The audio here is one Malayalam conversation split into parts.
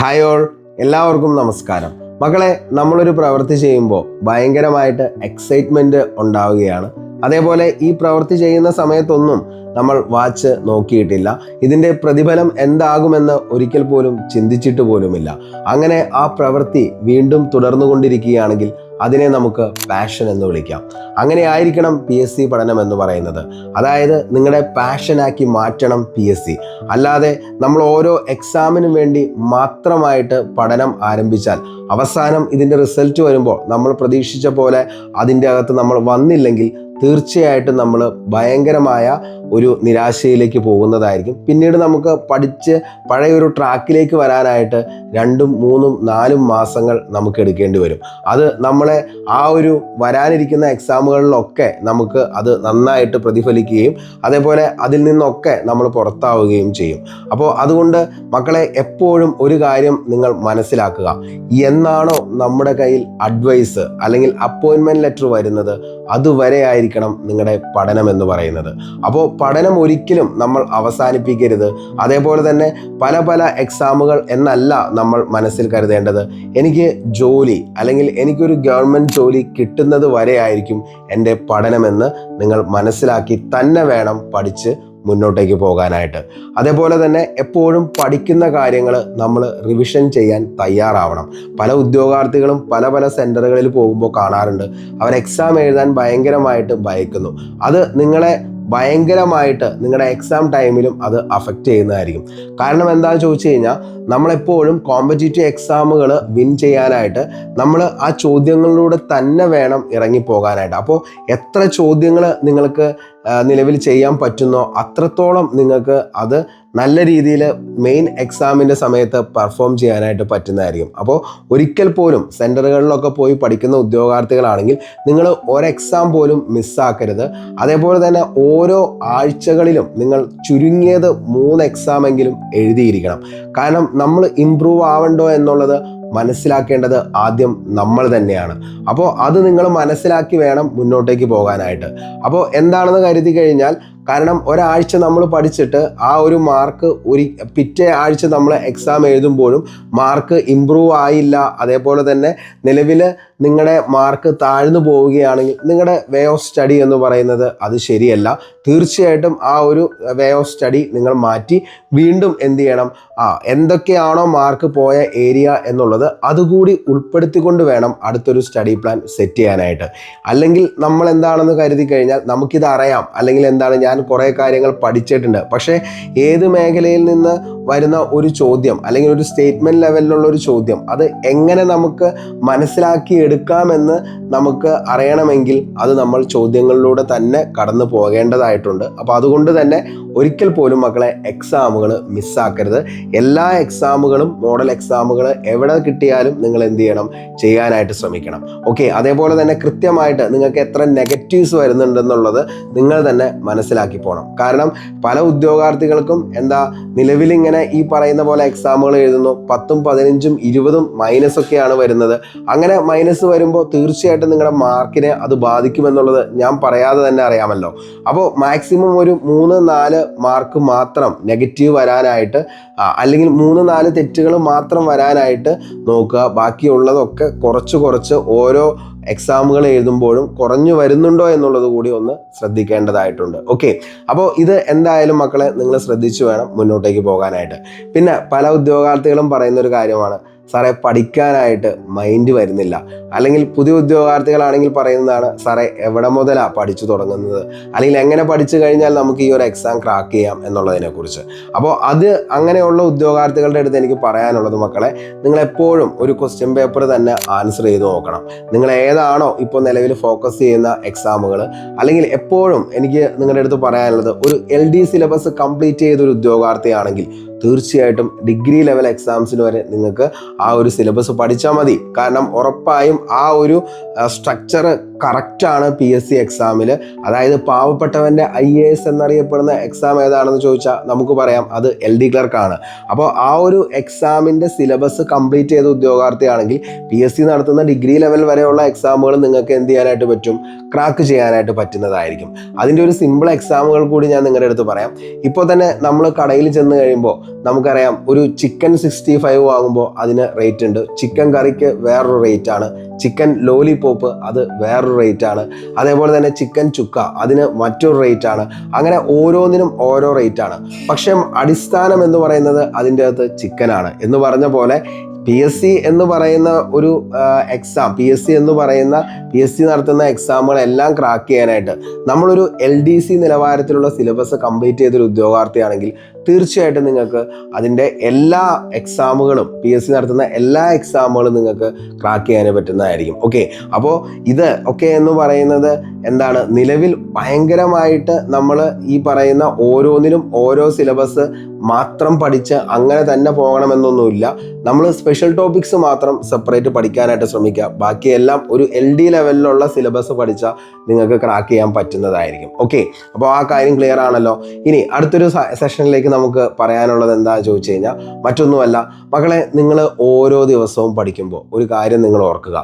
ഹായ് ഓൾ, എല്ലാവർക്കും നമസ്കാരം. മക്കളെ, നമ്മളൊരു പ്രവൃത്തി ചെയ്യുമ്പോൾ ഭയങ്കരമായിട്ട് എക്സൈറ്റ്മെൻറ്റ് ഉണ്ടാവുകയാണ്. അതേപോലെ ഈ പ്രവൃത്തി ചെയ്യുന്ന സമയത്തൊന്നും നമ്മൾ വാച്ച് നോക്കിയിട്ടില്ല. ഇതിൻ്റെ പ്രതിഫലം എന്താകുമെന്ന് ഒരിക്കൽ പോലും ചിന്തിച്ചിട്ട് പോലുമില്ല. അങ്ങനെ ആ പ്രവൃത്തി വീണ്ടും തുടർന്നുകൊണ്ടിരിക്കുകയാണെങ്കിൽ അതിനെ നമുക്ക് പാഷൻ എന്ന് വിളിക്കാം. അങ്ങനെ ആയിരിക്കണം PSC പഠനം എന്ന് പറയുന്നത്. അതായത് നിങ്ങളുടെ പാഷനാക്കി മാറ്റണം PSC. അല്ലാതെ നമ്മൾ ഓരോ എക്സാമിനും വേണ്ടി മാത്രമായിട്ട് പഠനം ആരംഭിച്ചാൽ അവസാനം ഇതിൻ്റെ റിസൾട്ട് വരുമ്പോൾ നമ്മൾ പ്രതീക്ഷിച്ച പോലെ അതിൻ്റെ അകത്ത് നമ്മൾ വന്നില്ലെങ്കിൽ തീർച്ചയായിട്ടും നമ്മൾ ഭയങ്കരമായ ഒരു നിരാശയിലേക്ക് പോകുന്നതായിരിക്കും. പിന്നീട് നമുക്ക് പഠിച്ച് പഴയൊരു ട്രാക്കിലേക്ക് വരാനായിട്ട് 2, 3, 4 മാസങ്ങൾ നമുക്ക് എടുക്കേണ്ടി വരും. അത് നമ്മളെ ആ ഒരു വരാനിരിക്കുന്ന എക്സാമുകളിലൊക്കെ നമുക്ക് അത് നന്നായിട്ട് പ്രതിഫലിക്കുകയും അതേപോലെ അതിൽ നിന്നൊക്കെ നമ്മൾ പുറത്താവുകയും ചെയ്യും. അപ്പോൾ അതുകൊണ്ട് മക്കളെ, എപ്പോഴും ഒരു കാര്യം നിങ്ങൾ മനസ്സിലാക്കുക. എന്നാണോ നമ്മുടെ കയ്യിൽ അഡ്വൈസ് അല്ലെങ്കിൽ അപ്പോയിൻമെൻറ്റ് ലെറ്റർ വരുന്നത് അതുവരെ ആയിരിക്കണം നിങ്ങളുടെ പഠനം എന്ന് പറയുന്നത്. അപ്പോൾ പഠനം ഒരിക്കലും നമ്മൾ അവസാനിപ്പിക്കരുത്. അതേപോലെ തന്നെ പല എക്സാമുകൾ എന്നല്ല നമ്മൾ മനസ്സിൽ കരുതേണ്ടത്. എനിക്ക് ജോലി അല്ലെങ്കിൽ എനിക്കൊരു ഗവൺമെൻറ് ജോലി കിട്ടുന്നത് വരെ ആയിരിക്കും എൻ്റെ പഠനമെന്ന് നിങ്ങൾ മനസ്സിലാക്കി തന്നെ വേണം പഠിച്ച് മുന്നോട്ടേക്ക് പോകാനായിട്ട്. അതേപോലെ തന്നെ എപ്പോഴും പഠിക്കുന്ന കാര്യങ്ങൾ നമ്മൾ റിവിഷൻ ചെയ്യാൻ തയ്യാറാവണം. പല ഉദ്യോഗാർത്ഥികളും പല സെൻറ്ററുകളിൽ പോകുമ്പോൾ കാണാറുണ്ട്, അവർ എക്സാം എഴുതാൻ ഭയങ്കരമായിട്ട് ഭയക്കുന്നു. അത് നിങ്ങളെ ഭയങ്കരമായിട്ട് നിങ്ങളുടെ എക്സാം ടൈമിലും അത് അഫക്റ്റ് ചെയ്യുന്നതായിരിക്കും. കാരണം എന്താണെന്ന് ചോദിച്ചു കഴിഞ്ഞാൽ, നമ്മളെപ്പോഴും കോമ്പറ്റീറ്റീവ് എക്സാമുകൾ വിൻ ചെയ്യാനായിട്ട് നമ്മൾ ആ ചോദ്യങ്ങളിലൂടെ തന്നെ വേണം ഇറങ്ങിപ്പോകാനായിട്ട്. അപ്പോൾ എത്ര ചോദ്യങ്ങൾ നിങ്ങൾക്ക് നിലവിൽ ചെയ്യാൻ പറ്റുന്നോ അത്രത്തോളം നിങ്ങൾക്ക് അത് നല്ല രീതിയിൽ മെയിൻ എക്സാമിൻ്റെ സമയത്ത് പെർഫോം ചെയ്യാനായിട്ട് പറ്റുന്നതായിരിക്കും. അപ്പോൾ ഒരിക്കൽ പോലും സെൻറ്ററുകളിലൊക്കെ പോയി പഠിക്കുന്ന ഉദ്യോഗാർത്ഥികളാണെങ്കിൽ നിങ്ങൾ ഒരു എക്സാം പോലും മിസ്സാക്കരുത്. അതേപോലെ തന്നെ ഓരോ ആഴ്ചകളിലും നിങ്ങൾ ചുരുങ്ങിയത് 3 എക്സാമെങ്കിലും എഴുതിയിരിക്കണം. കാരണം നമ്മൾ ഇമ്പ്രൂവ് ആവണ്ടോ എന്നുള്ളത് മനസ്സിലാക്കേണ്ടത് ആദ്യം നമ്മൾ തന്നെയാണ്. അപ്പോൾ അത് നിങ്ങൾ മനസ്സിലാക്കി വേണം മുന്നോട്ടേക്ക് പോകാനായിട്ട്. അപ്പോൾ എന്താണെന്ന് കരുതി കഴിഞ്ഞാൽ, കാരണം ഒരാഴ്ച നമ്മൾ പഠിച്ചിട്ട് ആ ഒരു മാർക്ക് പിറ്റേ ആഴ്ച നമ്മൾ എക്സാം എഴുതുമ്പോഴും മാർക്ക് ഇമ്പ്രൂവ് ആയില്ല, അതേപോലെ തന്നെ നിലവിൽ നിങ്ങളുടെ മാർക്ക് താഴ്ന്നു പോവുകയാണെങ്കിൽ നിങ്ങളുടെ വേ ഓഫ് സ്റ്റഡി എന്ന് പറയുന്നത് അത് ശരിയല്ല. തീർച്ചയായിട്ടും ആ ഒരു വേ ഓഫ് സ്റ്റഡി നിങ്ങൾ മാറ്റി വീണ്ടും എന്ത് ചെയ്യണം, എന്തൊക്കെയാണോ മാർക്ക് പോയ ഏരിയ എന്നുള്ളത് അതുകൂടി ഉൾപ്പെടുത്തിക്കൊണ്ട് വേണം അടുത്തൊരു സ്റ്റഡി പ്ലാൻ സെറ്റ് ചെയ്യാനായിട്ട്. അല്ലെങ്കിൽ നമ്മൾ എന്താണെന്ന് കരുതി കഴിഞ്ഞാൽ നമുക്കിത് അറിയാം, അല്ലെങ്കിൽ എന്താണ്, ഞാൻ കുറേ കാര്യങ്ങൾ പഠിച്ചിട്ടുണ്ട്, പക്ഷേ ഏത് മേഖലയിൽ നിന്ന് വരുന്ന ഒരു ചോദ്യം അല്ലെങ്കിൽ ഒരു സ്റ്റേറ്റ്മെൻറ്റ് ലെവലിലുള്ള ഒരു ചോദ്യം അത് എങ്ങനെ നമുക്ക് മനസ്സിലാക്കി എടുക്കാമെന്ന് നമുക്ക് അറിയണമെങ്കിൽ അത് നമ്മൾ ചോദ്യങ്ങളിലൂടെ തന്നെ കടന്നു പോകേണ്ടതായിട്ടുണ്ട്. അപ്പോൾ അതുകൊണ്ട് തന്നെ ഒരിക്കൽ പോലും മക്കളെ എക്സാമുകൾ മിസ്സാക്കരുത്. എല്ലാ എക്സാമുകളും, മോഡൽ എക്സാമുകൾ എവിടെ കിട്ടിയാലും നിങ്ങൾ എന്ത് ചെയ്യണം, ചെയ്യാനായിട്ട് ശ്രമിക്കണം. ഓക്കെ, അതേപോലെ തന്നെ കൃത്യമായിട്ട് നിങ്ങൾക്ക് എത്ര നെഗറ്റീവ്സ് വരുന്നുണ്ടെന്നുള്ളത് നിങ്ങൾ തന്നെ മനസ്സിലാക്കി പോകണം. കാരണം പല ഉദ്യോഗാർത്ഥികൾക്കും നിലവിലിങ്ങനെ ഈ പറയുന്ന പോലെ എക്സാമുകൾ എഴുതുന്നു, 10, 15, 20 മൈനസൊക്കെയാണ് വരുന്നത്. അങ്ങനെ മൈനസ് വരുമ്പോൾ തീർച്ചയായിട്ടും നിങ്ങളുടെ മാർക്കിനെ അത് ബാധിക്കുമെന്നുള്ളത് ഞാൻ പറയാതെ തന്നെ അറിയാമല്ലോ. അപ്പോൾ മാക്സിമം ഒരു 3-4 മാർക്ക് മാത്രം നെഗറ്റീവ് വരാനായിട്ട്, അല്ലെങ്കിൽ 3-4 തെറ്റുകൾ മാത്രം വരാനായിട്ട് നോക്കുക. ബാക്കിയുള്ളതൊക്കെ കുറച്ച് ഓരോ എക്സാമുകൾ എഴുതുമ്പോഴും കുറഞ്ഞു വരുന്നുണ്ടോ എന്നുള്ളത് കൂടി ഒന്ന് ശ്രദ്ധിക്കേണ്ടതായിട്ടുണ്ട്. ഓക്കെ, അപ്പോൾ ഇത് എന്തായാലും മക്കളെ നിങ്ങൾ ശ്രദ്ധിച്ചു വേണം മുന്നോട്ടേക്ക് പോകാനായിട്ട്. പിന്നെ പല ഉദ്യോഗാർത്ഥികളും പറയുന്നൊരു കാര്യമാണ്, സാറേ പഠിക്കാനായിട്ട് മൈൻഡ് വരുന്നില്ല. അല്ലെങ്കിൽ പുതിയ ഉദ്യോഗാർത്ഥികളാണെങ്കിൽ പറയുന്നതാണ്, സാറേ എവിടെ മുതലാണ് പഠിച്ചു തുടങ്ങുന്നത്, അല്ലെങ്കിൽ എങ്ങനെ പഠിച്ചു കഴിഞ്ഞാൽ നമുക്ക് ഈ ഒരു എക്സാം ക്രാക്ക് ചെയ്യാം എന്നുള്ളതിനെക്കുറിച്ച്. അപ്പോൾ അത് അങ്ങനെയുള്ള ഉദ്യോഗാർത്ഥികളുടെ അടുത്ത് എനിക്ക് പറയാനുള്ളത്, മക്കളെ, നിങ്ങളെപ്പോഴും ഒരു ക്വസ്റ്റ്യൻ പേപ്പർ തന്നെ ആൻസർ ചെയ്ത് നോക്കണം. നിങ്ങൾ ഏതാണോ ഇപ്പോൾ നിലവിൽ ഫോക്കസ് ചെയ്യുന്ന എക്സാമുകൾ, അല്ലെങ്കിൽ എപ്പോഴും എനിക്ക് നിങ്ങളുടെ അടുത്ത് പറയാനുള്ളത്, ഒരു LD സിലബസ് കംപ്ലീറ്റ് ചെയ്തൊരു ഉദ്യോഗാർത്ഥിയാണെങ്കിൽ തീർച്ചയായിട്ടും ഡിഗ്രി ലെവൽ എക്സാംസിന് വരെ നിങ്ങൾക്ക് ആ ഒരു സിലബസ് പഠിച്ചാൽ മതി. കാരണം ഉറപ്പായും ആ ഒരു സ്ട്രക്ചർ കറക്റ്റാണ് PSC എക്സാമിൽ. അതായത് പാവപ്പെട്ടവൻ്റെ IAS എന്നറിയപ്പെടുന്ന എക്സാം ഏതാണെന്ന് ചോദിച്ചാൽ നമുക്ക് പറയാം അത് LD ക്ലർക്കാണ്. അപ്പോൾ ആ ഒരു എക്സാമിൻ്റെ സിലബസ് കംപ്ലീറ്റ് ചെയ്ത ഉദ്യോഗാർത്ഥിയാണെങ്കിൽ PSC നടത്തുന്ന ഡിഗ്രി ലെവൽ വരെയുള്ള എക്സാമുകൾ നിങ്ങൾക്ക് എന്ത് ചെയ്യാനായിട്ട് പറ്റും, ക്രാക്ക് ചെയ്യാനായിട്ട് പറ്റുന്നതായിരിക്കും. അതിൻ്റെ ഒരു സിമ്പിൾ എക്സാമുകൾ കൂടി ഞാൻ നിങ്ങളുടെ അടുത്ത് പറയാം. ഇപ്പോൾ തന്നെ നമ്മൾ കടയിൽ ചെന്ന് കഴിയുമ്പോൾ നമുക്കറിയാം ഒരു ചിക്കൻ 65 വാങ്ങുമ്പോൾ അതിന് റേറ്റ് ഉണ്ട്, ചിക്കൻ കറിക്ക് വേറൊരു റേറ്റ് ആണ്, ചിക്കൻ ലോലിപോപ്പ് അത് വേറൊരു റേറ്റ് ആണ്, അതേപോലെ തന്നെ ചിക്കൻ ചുക്ക അതിന് മറ്റൊരു റേറ്റ് ആണ്. അങ്ങനെ ഓരോന്നിനും ഓരോ റേറ്റ് ആണ്. പക്ഷെ അടിസ്ഥാനം എന്ന് പറയുന്നത് അതിൻ്റെ അകത്ത് ചിക്കനാണ്. എന്ന് പറഞ്ഞ പോലെ PSC എന്ന് പറയുന്ന ഒരു എക്സാം, PSC നടത്തുന്ന എക്സാമുകളെല്ലാം ക്രാക്ക് ചെയ്യാനായിട്ട് നമ്മളൊരു LDC നിലവാരത്തിലുള്ള സിലബസ് കംപ്ലീറ്റ് ചെയ്തൊരു ഉദ്യോഗാർത്ഥിയാണെങ്കിൽ തീർച്ചയായിട്ടും നിങ്ങൾക്ക് അതിൻ്റെ എല്ലാ എക്സാമുകളും, PSC നടത്തുന്ന എല്ലാ എക്സാമുകളും നിങ്ങൾക്ക് ക്രാക്ക് ചെയ്യാൻ പറ്റുന്നതായിരിക്കും. ഓക്കെ, അപ്പോൾ ഇത് ഒക്കെ എന്ന് പറയുന്നത് എന്താണ്, നിലവിൽ ഭയങ്കരമായിട്ട് നമ്മൾ ഈ പറയുന്ന ഓരോന്നിനും ഓരോ സിലബസ് മാത്രം പഠിച്ച് അങ്ങനെ തന്നെ പോകണമെന്നൊന്നുമില്ല. നമ്മൾ സ്പെഷ്യൽ ടോപ്പിക്സ് മാത്രം സെപ്പറേറ്റ് പഠിക്കാനായിട്ട് ശ്രമിക്കുക. ബാക്കിയെല്ലാം ഒരു LD ലെവലിലുള്ള സിലബസ് പഠിച്ചാൽ നിങ്ങൾക്ക് ക്രാക്ക് ചെയ്യാൻ പറ്റുന്നതായിരിക്കും. ഓക്കെ, അപ്പോൾ ആ കാര്യം ക്ലിയർ ആണല്ലോ. ഇനി അടുത്തൊരു സെഷനിലേക്ക് നമുക്ക് പറയാനുള്ളത് എന്താ ചോദിച്ചു കഴിഞ്ഞാൽ മറ്റൊന്നുമല്ല മക്കളെ, നിങ്ങൾ ഓരോ ദിവസവും പഠിക്കുമ്പോൾ ഒരു കാര്യം നിങ്ങൾ ഓർക്കുക,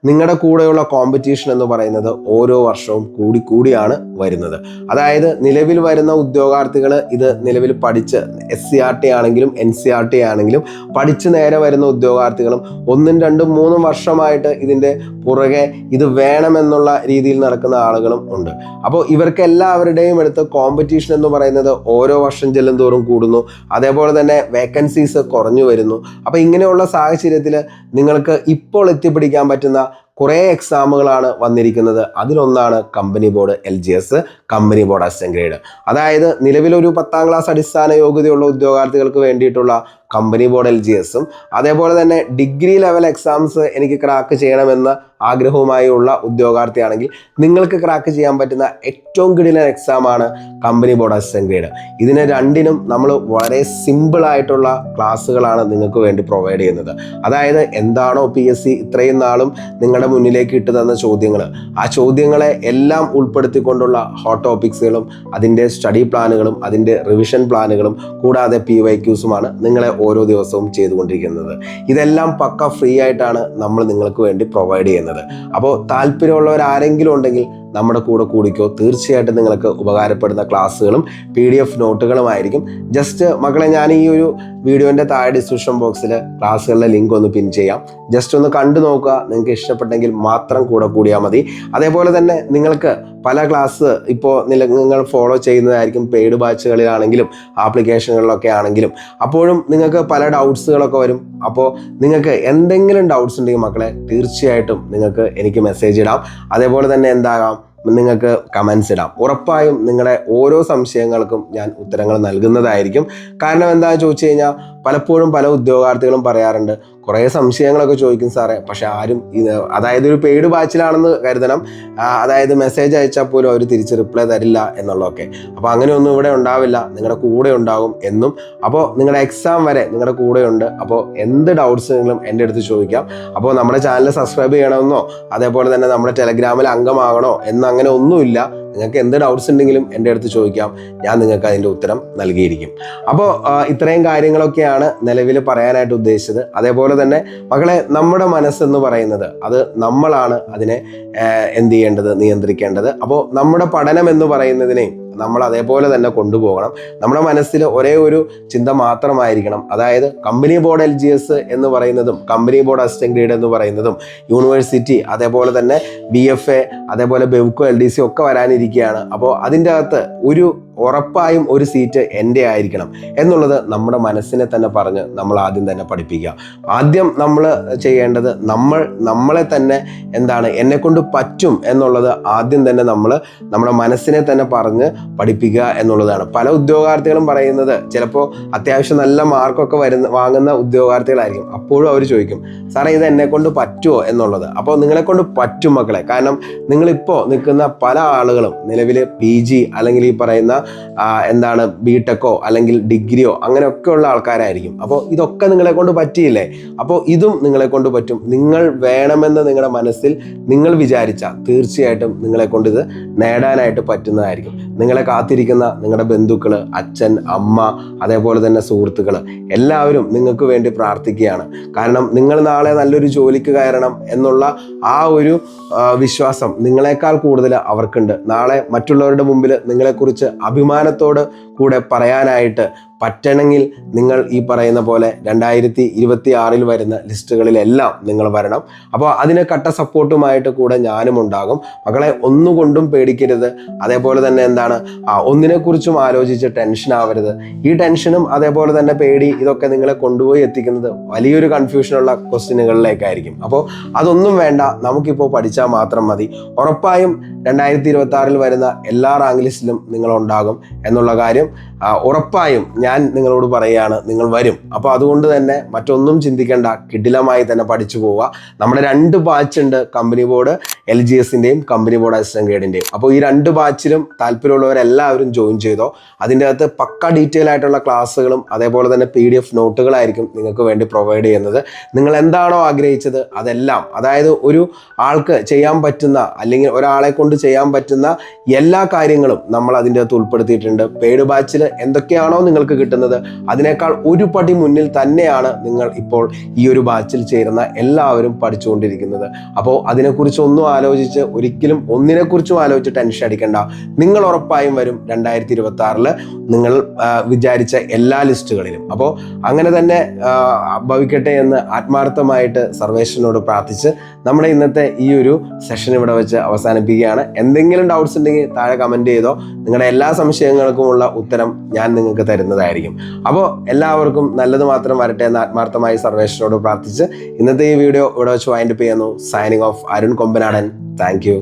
നിങ്ങളുടെ കൂടെയുള്ള കോമ്പറ്റീഷൻ എന്ന് പറയുന്നത് ഓരോ വർഷവും കൂടിയാണ് വരുന്നത്. അതായത് നിലവിൽ വരുന്ന ഉദ്യോഗാർത്ഥികൾ ഇത് നിലവിൽ പഠിച്ച് SCRT ആണെങ്കിലും NCRT ആണെങ്കിലും പഠിച്ച് നേരെ വരുന്ന ഉദ്യോഗാർത്ഥികളും 1, 2, 3 വർഷമായിട്ട് ഇതിൻ്റെ പുറകെ ഇത് വേണമെന്നുള്ള രീതിയിൽ നടക്കുന്ന ആളുകളും ഉണ്ട്. അപ്പോൾ ഇവർക്ക് എല്ലാവരുടെയും അടുത്ത് കോമ്പറ്റീഷൻ എന്ന് പറയുന്നത് ഓരോ വർഷം ചെല്ലും തോറും കൂടുന്നു. അതേപോലെ തന്നെ വേക്കൻസീസ് കുറഞ്ഞു വരുന്നു. അപ്പോൾ ഇങ്ങനെയുള്ള സാഹചര്യത്തിൽ നിങ്ങൾക്ക് ഇപ്പോൾ എത്തിപ്പിടിക്കാൻ പറ്റുന്ന കുറേ എക്സാമുകളാണ് വന്നിരിക്കുന്നത്. അതിലൊന്നാണ് company board LGS, company board assistant grade. അതായത് നിലവിലൊരു 10ാം ക്ലാസ് അടിസ്ഥാന യോഗ്യതയുള്ള ഉദ്യോഗാർത്ഥികൾക്ക് വേണ്ടിയിട്ടുള്ള കമ്പനി ബോർഡ് LGSഉം അതേപോലെ തന്നെ ഡിഗ്രി ലെവൽ എക്സാംസ് എനിക്ക് ക്രാക്ക് ചെയ്യണമെന്ന ആഗ്രഹവുമായുള്ള ഉദ്യോഗാർത്ഥിയാണെങ്കിൽ നിങ്ങൾക്ക് ക്രാക്ക് ചെയ്യാൻ പറ്റുന്ന ഏറ്റവും കിടിലൻ എക്സാമാണ് കമ്പനി ബോർഡ് അസിസ്റ്റന്റ് ഗ്രേഡ്. ഇതിന് രണ്ടിനും നമ്മൾ വളരെ സിമ്പിൾ ആയിട്ടുള്ള ക്ലാസ്സുകളാണ് നിങ്ങൾക്ക് വേണ്ടി പ്രൊവൈഡ് ചെയ്യുന്നത്. അതായത് എന്താണോ PSC ഇത്രയും നാളും നിങ്ങളുടെ മുന്നിലേക്ക് ഇട്ട് തന്ന ചോദ്യങ്ങൾ, ആ ചോദ്യങ്ങളെ എല്ലാം ഉൾപ്പെടുത്തിക്കൊണ്ടുള്ള ഹോട്ട് ടോപ്പിക്സുകളും അതിൻ്റെ സ്റ്റഡി പ്ലാനുകളും അതിൻ്റെ റിവിഷൻ പ്ലാനുകളും കൂടാതെ PYQസുമാണ് നിങ്ങളെ ഓരോ ദിവസവും ചെയ്തുകൊണ്ടിരിക്കുന്നത്. ഇതെല്ലാം പക്ക ഫ്രീ ആയിട്ടാണ് നമ്മൾ നിങ്ങൾക്ക് വേണ്ടി പ്രൊവൈഡ് ചെയ്യുന്നത്. അപ്പോൾ താല്പര്യമുള്ളവർ ആരെങ്കിലും ഉണ്ടെങ്കിൽ നമ്മുടെ കൂടെ കൂടിക്കോ. തീർച്ചയായിട്ടും നിങ്ങൾക്ക് ഉപകാരപ്പെടുന്ന ക്ലാസ്സുകളും PDF നോട്ടുകളുമായിരിക്കും. ജസ്റ്റ് മക്കളെ, ഞാൻ ഈ ഒരു വീഡിയോൻ്റെ താഴെ ഡിസ്ക്രിപ്ഷൻ ബോക്സിൽ ക്ലാസ്സുകളുടെ ലിങ്ക് ഒന്ന് പിൻ ചെയ്യാം. ജസ്റ്റ് ഒന്ന് കണ്ടു നോക്കുക. നിങ്ങൾക്ക് ഇഷ്ടപ്പെട്ടെങ്കിൽ മാത്രം കൂടെ കൂടിയാൽ മതി. അതേപോലെ തന്നെ നിങ്ങൾക്ക് പല ക്ലാസ് ഇപ്പോൾ നിങ്ങൾ ഫോളോ ചെയ്യുന്നതായിരിക്കും, പെയ്ഡ് ബാച്ചുകളിലാണെങ്കിലും ആപ്ലിക്കേഷനുകളിലൊക്കെ ആണെങ്കിലും. അപ്പോഴും നിങ്ങൾക്ക് പല ഡൗട്ട്സുകളൊക്കെ വരും. അപ്പോൾ നിങ്ങൾക്ക് എന്തെങ്കിലും ഡൗട്ട്സ് ഉണ്ടെങ്കിൽ മക്കളെ തീർച്ചയായിട്ടും നിങ്ങൾക്ക് എനിക്ക് മെസ്സേജ് ഇടാം. അതേപോലെ തന്നെ എന്താകാം, നിങ്ങൾക്ക് കമൻസ് ഇടാം. ഉറപ്പായും നിങ്ങളുടെ ഓരോ സംശയങ്ങൾക്കും ഞാൻ ഉത്തരങ്ങൾ നൽകുന്നതായിരിക്കും. കാരണം എന്താണെന്ന് ചോദിച്ചു കഴിഞ്ഞാൽ പലപ്പോഴും പല ഉദ്യോഗാർത്ഥികളും പറയാറുണ്ട്, കുറേ സംശയങ്ങളൊക്കെ ചോദിക്കും സാറേ, പക്ഷെ ആരും അതായത് ഒരു പെയ്ഡ് ബാച്ചിലാണെന്ന് കരുതണം, അതായത് മെസ്സേജ് അയച്ചാൽ പോലും അവർ തിരിച്ച് റിപ്ലൈ തരില്ല എന്നുള്ളതൊക്കെ. അപ്പോൾ അങ്ങനെയൊന്നും ഇവിടെ ഉണ്ടാവില്ല, നിങ്ങളുടെ കൂടെ ഉണ്ടാകും എന്നും. അപ്പോൾ നിങ്ങളുടെ എക്സാം വരെ നിങ്ങളുടെ കൂടെയുണ്ട്. അപ്പോൾ എന്ത് ഡൗട്ട്സുകളും എൻ്റെ അടുത്ത് ചോദിക്കാം. അപ്പോൾ നമ്മുടെ ചാനൽ സബ്സ്ക്രൈബ് ചെയ്യണമെന്നോ അതേപോലെ തന്നെ നമ്മുടെ ടെലഗ്രാമിൽ അംഗമാകണോ എന്നങ്ങനെ ഒന്നുമില്ല. നിങ്ങൾക്ക് എന്ത് ഡൗട്ട്സ് ഉണ്ടെങ്കിലും എൻ്റെ അടുത്ത് ചോദിക്കാം, ഞാൻ നിങ്ങൾക്ക് അതിൻ്റെ ഉത്തരം നൽകിയിരിക്കും. അപ്പോൾ ഇത്രയും കാര്യങ്ങളൊക്കെയാണ് നിലവിൽ പറയാനായിട്ട് ഉദ്ദേശിച്ചത്. അതേപോലെ തന്നെ മക്കളെ, നമ്മുടെ മനസ്സെന്ന് പറയുന്നത് അത് നമ്മളാണ് അതിനെ എന്ത് ചെയ്യേണ്ടത്, നിയന്ത്രിക്കേണ്ടത്. അപ്പോൾ നമ്മുടെ പഠനം എന്ന് പറയുന്നതിനെ നമ്മൾ അതേപോലെ തന്നെ കൊണ്ടുപോകണം. നമ്മുടെ മനസ്സിൽ ഒരേ ഒരു ചിന്ത മാത്രമായിരിക്കണം. അതായത് കമ്പനി ബോർഡ് LGS എന്ന് പറയുന്നതും കമ്പനി ബോർഡ് അസിസ്റ്റന്റ് ഗ്രേഡ് എന്ന് പറയുന്നതും യൂണിവേഴ്സിറ്റി അതേപോലെ തന്നെ BFA അതേപോലെ ബെവ്കോ LDC ഒക്കെ വരാനിരിക്കുകയാണ്. അപ്പോൾ അതിൻ്റെ അകത്ത് ഉറപ്പായും ഒരു സീറ്റ് എൻ്റെ ആയിരിക്കണം എന്നുള്ളത് നമ്മുടെ മനസ്സിനെ തന്നെ പറഞ്ഞ് നമ്മൾ ആദ്യം തന്നെ പഠിപ്പിക്കുക. ആദ്യം നമ്മൾ ചെയ്യേണ്ടത് നമ്മളെ തന്നെ എന്നെക്കൊണ്ട് പറ്റും എന്നുള്ളത് ആദ്യം തന്നെ നമ്മൾ നമ്മുടെ മനസ്സിനെ തന്നെ പറഞ്ഞ് പഠിപ്പിക്കുക എന്നുള്ളതാണ്. പല ഉദ്യോഗാർത്ഥികളും പറയുന്നത് ചിലപ്പോൾ അത്യാവശ്യം നല്ല മാർക്കൊക്കെ വാങ്ങുന്ന ഉദ്യോഗാർത്ഥികളായിരിക്കും. അപ്പോഴും അവർ ചോദിക്കും, സാറേ ഇത് എന്നെക്കൊണ്ട് പറ്റുമോ എന്നുള്ളത്. അപ്പോൾ നിങ്ങളെക്കൊണ്ട് പറ്റും മക്കളെ. കാരണം നിങ്ങളിപ്പോൾ നിൽക്കുന്ന പല ആളുകളും നിലവിൽ PG അല്ലെങ്കിൽ ഈ പറയുന്ന BTechോ അല്ലെങ്കിൽ ഡിഗ്രിയോ അങ്ങനെയൊക്കെയുള്ള ആൾക്കാരായിരിക്കും. അപ്പോൾ ഇതൊക്കെ നിങ്ങളെ കൊണ്ട് പറ്റിയില്ലേ? അപ്പോൾ ഇതും നിങ്ങളെ കൊണ്ട് പറ്റും. നിങ്ങൾ വേണമെന്ന് നിങ്ങളുടെ മനസ്സിൽ നിങ്ങൾ വിചാരിച്ചാൽ തീർച്ചയായിട്ടും നിങ്ങളെ കൊണ്ട് ഇത് നേടാനായിട്ട് പറ്റുന്നതായിരിക്കും. നിങ്ങളെ കാത്തിരിക്കുന്ന നിങ്ങളുടെ ബന്ധുക്കൾ, അച്ഛൻ, അമ്മ, അതേപോലെ തന്നെ സുഹൃത്തുക്കൾ എല്ലാവരും നിങ്ങൾക്ക് വേണ്ടി പ്രാർത്ഥിക്കുകയാണ്. കാരണം നിങ്ങൾ നാളെ നല്ലൊരു ജോലിക്ക് കയറണം എന്നുള്ള ആ ഒരു വിശ്വാസം നിങ്ങളെക്കാൾ കൂടുതൽ അവർക്കുണ്ട്. നാളെ മറ്റുള്ളവരുടെ മുമ്പിൽ നിങ്ങളെക്കുറിച്ച് അഭിമാനത്തോട് കൂടെ പറയാനായിട്ട് പറ്റണമെങ്കിൽ നിങ്ങൾ ഈ പറയുന്ന പോലെ 2026 വരുന്ന ലിസ്റ്റുകളിലെല്ലാം നിങ്ങൾ വരണം. അപ്പോൾ അതിന് കട്ട സപ്പോർട്ടുമായിട്ട് കൂടെ ഞാനും ഉണ്ടാകും. മക്കളെ ഒന്നുകൊണ്ടും പേടിക്കരുത്. അതേപോലെ തന്നെ എന്താണ് ഒന്നിനെക്കുറിച്ചും ആലോചിച്ച് ടെൻഷൻ ആവരുത്. ഈ ടെൻഷനും അതേപോലെ തന്നെ പേടി ഇതൊക്കെ നിങ്ങളെ കൊണ്ടുപോയി എത്തിക്കുന്നത് വലിയൊരു കൺഫ്യൂഷനുള്ള ക്വസ്റ്റ്യനുകളിലേക്കായിരിക്കും. അപ്പോൾ അതൊന്നും വേണ്ട, നമുക്കിപ്പോൾ പഠിച്ചാൽ മാത്രം മതി. ഉറപ്പായും 2026 വരുന്ന എല്ലാ റാങ്ക് ലിസ്റ്റിലും നിങ്ങൾ ഉണ്ടാകും എന്നുള്ള കാര്യം ഉറപ്പായും ഞാൻ നിങ്ങളോട് പറയുകയാണ്. നിങ്ങൾ വരും. അപ്പോൾ അതുകൊണ്ട് തന്നെ മറ്റൊന്നും ചിന്തിക്കേണ്ട, കിടിലമായി തന്നെ പഠിച്ചു പോവുക. നമ്മുടെ 2 ബാച്ച് ഉണ്ട്, കമ്പനി ബോർഡ് LGSൻ്റെയും കമ്പനി ബോർഡ് അസിസ്റ്റന്റ് ഗ്രേഡിൻ്റെയും. അപ്പോൾ ഈ 2 ബാച്ചിലും താല്പര്യമുള്ളവരെല്ലാവരും ജോയിൻ ചെയ്തോ. അതിൻ്റെ അകത്ത് പക്ക ഡീറ്റെയിൽ ആയിട്ടുള്ള ക്ലാസ്സുകളും അതേപോലെ തന്നെ PDF നോട്ടുകളായിരിക്കും നിങ്ങൾക്ക് വേണ്ടി പ്രൊവൈഡ് ചെയ്യുന്നത്. നിങ്ങൾ എന്താണോ ആഗ്രഹിച്ചത് അതെല്ലാം, അതായത് ഒരു ആൾക്ക് ചെയ്യാൻ പറ്റുന്ന അല്ലെങ്കിൽ ഒരാളെ കൊണ്ട് ചെയ്യാൻ പറ്റുന്ന എല്ലാ കാര്യങ്ങളും നമ്മൾ അതിൻ്റെ അകത്ത് ഉൾപ്പെടുത്തിയിട്ടുണ്ട്. പെയ്ഡ് ബാച്ചിൽ എന്തൊക്കെയാണോ നിങ്ങൾക്ക് കിട്ടുന്നത് അതിനേക്കാൾ ഒരു പടി മുന്നിൽ തന്നെയാണ് നിങ്ങൾ ഇപ്പോൾ ഈ ഒരു ബാച്ചിൽ ചേരുന്ന എല്ലാവരും പഠിച്ചുകൊണ്ടിരിക്കുന്നത്. അപ്പോൾ അതിനെക്കുറിച്ച് ഒന്നും ആലോചിച്ച് ഒരിക്കലും ഒന്നിനെക്കുറിച്ചും ആലോചിച്ച് ടെൻഷൻ അടിക്കേണ്ട. നിങ്ങൾ ഉറപ്പായും വരും 2026 നിങ്ങൾ വിചാരിച്ച എല്ലാ ലിസ്റ്റുകളിലും. അപ്പോൾ അങ്ങനെ തന്നെ ഭവിക്കട്ടെ എന്ന് ആത്മാർത്ഥമായിട്ട് സർവേശ്വരനോട് പ്രാർത്ഥിച്ച് നമ്മുടെ ഇന്നത്തെ ഈ ഒരു സെഷൻ ഇവിടെ വെച്ച് അവസാനിപ്പിക്കുകയാണ്. എന്തെങ്കിലും ഡൗട്ട്സ് ഉണ്ടെങ്കിൽ താഴെ കമൻറ്റ് ചെയ്തോ. നിങ്ങളുടെ എല്ലാ സംശയങ്ങൾക്കുമുള്ള ഉത്തരം ഞാൻ നിങ്ങൾക്ക് തരുന്നതായിരിക്കും. അപ്പോൾ എല്ലാവർക്കും നല്ലത് മാത്രം വരട്ടെ എന്ന് ആത്മാർത്ഥമായി സർവേശ്വരനോട് പ്രാർത്ഥിച്ച് ഇന്നത്തെ ഈ വീഡിയോ ഇവിടെ വെച്ച് വൈൻഡപ്പ് ചെയ്യുന്നു. Signing off, Arun Kombanadan. Thank you.